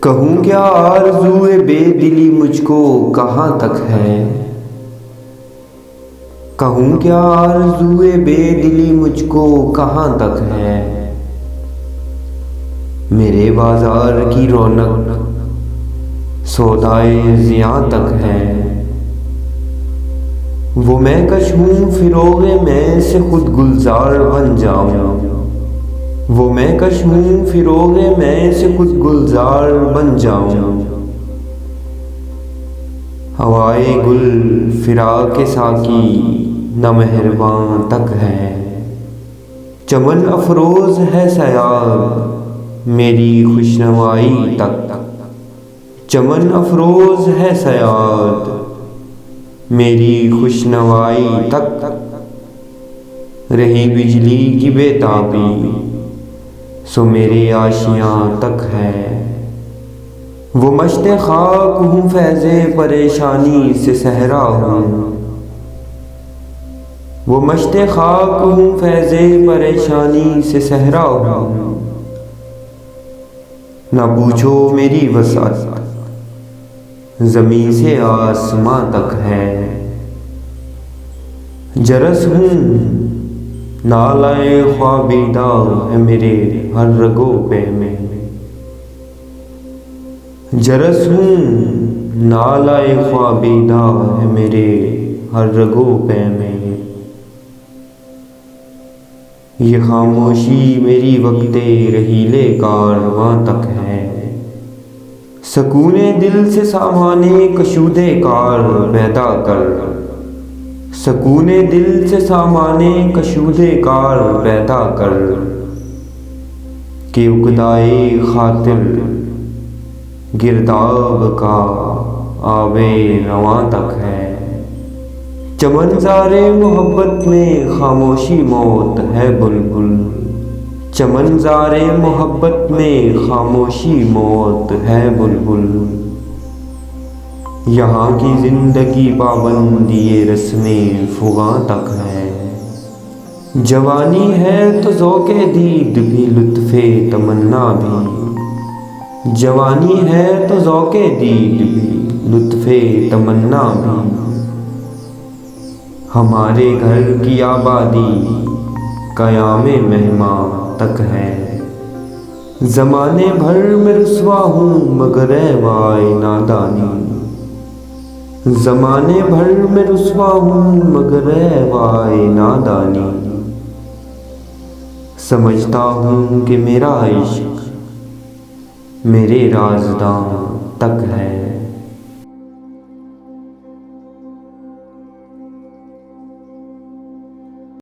कहूँ क्या आरज़ूए बेदिली मुझको कहाँ तक है। कहूँ क्या आरज़ूए बेदिली मुझको कहाँ तक है। मेरे बाजार की रौनक सौदाए ज़ियाँ तक है। वो मैं कश हूँ फिरोगे मैं से खुद गुलजार बन जाऊँ। वो मैं कश हूँ फिरोगे मैं से खुद गुलजार बन जाऊँ। हवाए गुल फिराके साकी न मेहरबान तक है। चमन अफरोज है सयाद मेरी खुशनवाई तक। चमन अफरोज है सयाद मेरी खुशनवाई तक। रही बिजली की बेताबी सो मेरे आशियाँ तक है। वो मश्ते खाक हूँ फैज़े परेशानी से सहरा हूँ। वो मश्ते खाक हूँ फैज़े परेशानी से सहरा हूँ। ना पूछो मेरी वसात ज़मीं से आसमां तक है। जरस हूँ नालाए ख्वाबीदा है मेरे हर रगो पे में। जरस हूँ नालाए ख्वाबीदा है मेरे हर रगो पे में। ये खामोशी मेरी वक्ते रहीले कारवां तक है। सकूने दिल से सामाने कशूदे कार पैदा कर। सकूने दिल से सामाने कशूदे कार पैदा कर। कि उकदाए खातिर गिरदाब का आबे रवां तक है। चमनज़ारे मोहब्बत में खामोशी मौत है बुलबुल। चमनज़ारे मोहब्बत में खामोशी मौत है बुलबुल। यहाँ की ज़िंदगी पाबंदी रस्मे फ़ुगां तक है। जवानी है तो ज़ौक़े दीद भी लुत्फ़े तमन्ना भी। जवानी है तो ज़ौक़े दीद भी लुत्फ़े तमन्ना भी। हमारे घर की आबादी क़यामे मेहमां तक है। ज़माने भर में रुसवा हूँ मगर ऐ वाए नादानी। ज़माने भर में रुसवा हूँ मगर ऐ वाए नादानी। समझता हूँ कि मेरा इश्क मेरे राज़दां तक है।